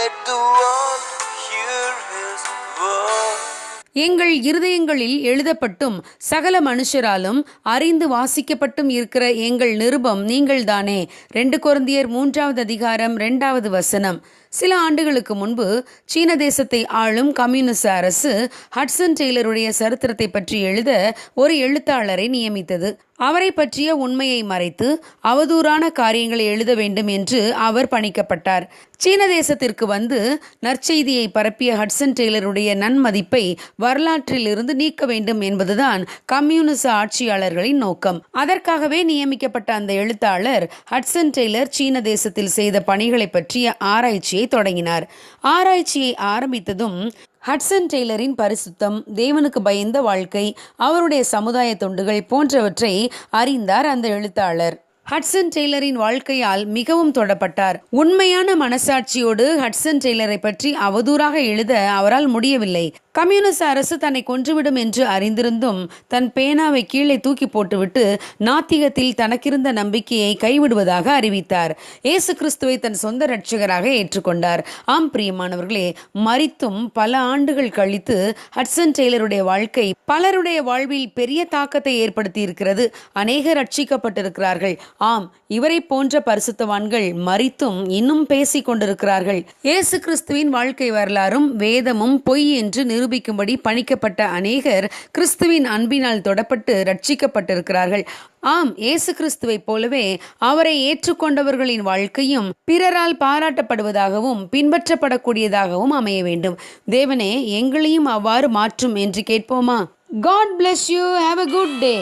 Let the world hear his word. எங்கள் இருதயங்களில் எழுதப்பட்டும் சகல மனுஷராலும் அறிந்து வாசிக்கப்பட்டும் இருக்கிற எங்கள் நிருபம் நீங்கள்தானே. 2 கொரிந்தியர் 3:2 சில ஆண்டுகளுக்கு முன்பு சீன தேசத்தை ஆளும் கம்யூனிஸ்ட் அரசு ஹட்சன் டெய்லருடைய சரித்திரத்தை பற்றி எழுத ஒரு எழுத்தாளரை நியமித்தது. அவரை பற்றிய உண்மையை மறைத்து அவதூறான காரியங்களை எழுத வேண்டும் என்று அவர் பணிக்கப்பட்டார். சீன தேசத்திற்கு வந்து நற்செய்தியை பரப்பிய ஹட்சன் டெய்லருடைய நன்மதிப்பை வரலாற்றில் இருந்து நீக்க வேண்டும் என்பதுதான் கம்யூனிச ஆட்சியாளர்களின் நோக்கம். அதற்காகவே நியமிக்கப்பட்ட அந்த எழுத்தாளர் ஹட்சன் டெய்லர் சீன தேசத்தில் செய்த பணிகளை பற்றிய ஆராய்ச்சியை தொடங்கினார். ஆராய்ச்சியை ஆரம்பித்ததும் ஹட்சன் டெய்லரின் பரிசுத்தம், தேவனுக்கு பயந்த வாழ்க்கை, அவருடைய சமுதாய தொண்டுகள் போன்றவற்றை அறிந்தார் அந்த எழுத்தாளர். ஹட்சன் டெய்லரின் வாழ்க்கையால் மிகவும் தொடப்பட்டார். உண்மையான மனசாட்சியோடு ஹட்சன் டெய்லரை பற்றி அவதூறாக எழுத அவரால் முடியவில்லை. கம்யூனிஸ்ட் அரசு தன்னை கொன்றுவிடும் என்று அறிந்திருந்தும் தன் பேனாவை கீழே தூக்கி போட்டுவிட்டு நாத்திகத்தில் தனக்கிருந்த நம்பிக்கையை கைவிடுவதாக அறிவித்தார். இயேசு கிறிஸ்துவை தன் சொந்த இரட்சகராக ஏற்றுக்கொண்டார். ஆம் பிரியமானவர்களே, மரித்தும் பல ஆண்டுகள் கழித்து ஹட்சன் டெய்லருடைய வாழ்க்கை பலருடைய வாழ்வில் பெரிய தாக்கத்தை ஏற்படுத்தி இருக்கிறது. அநேகர் ரட்சிக்கப்பட்டிருக்கிறார்கள். ஆம், இவரை போன்ற பரிசுத்தவான்கள் மரித்தும் இன்னும் பேசிக் கொண்டிருக்கிறார்கள். இயேசு கிறிஸ்துவின் வாழ்க்கை வரலாறும் வேதமும் பொய் என்று நிரூபிக்கும்படி பணிக்கப்பட்ட அநேகர் கிறிஸ்துவின் அன்பினால் தொடப்பட்டு ரட்சிக்கப்பட்டிருக்கிறார்கள். ஆம், இயேசு கிறிஸ்துவை போலவே அவரை ஏற்றுக்கொண்டவர்களின் வாழ்க்கையும் பிறரால் பாராட்டப்படுவதாகவும் பின்பற்றப்படக்கூடியதாகவும் அமைய வேண்டும். தேவனே, எங்களையும் அவ்வாறு மாற்றும் என்று கேட்போமா? God bless you. Have a good day.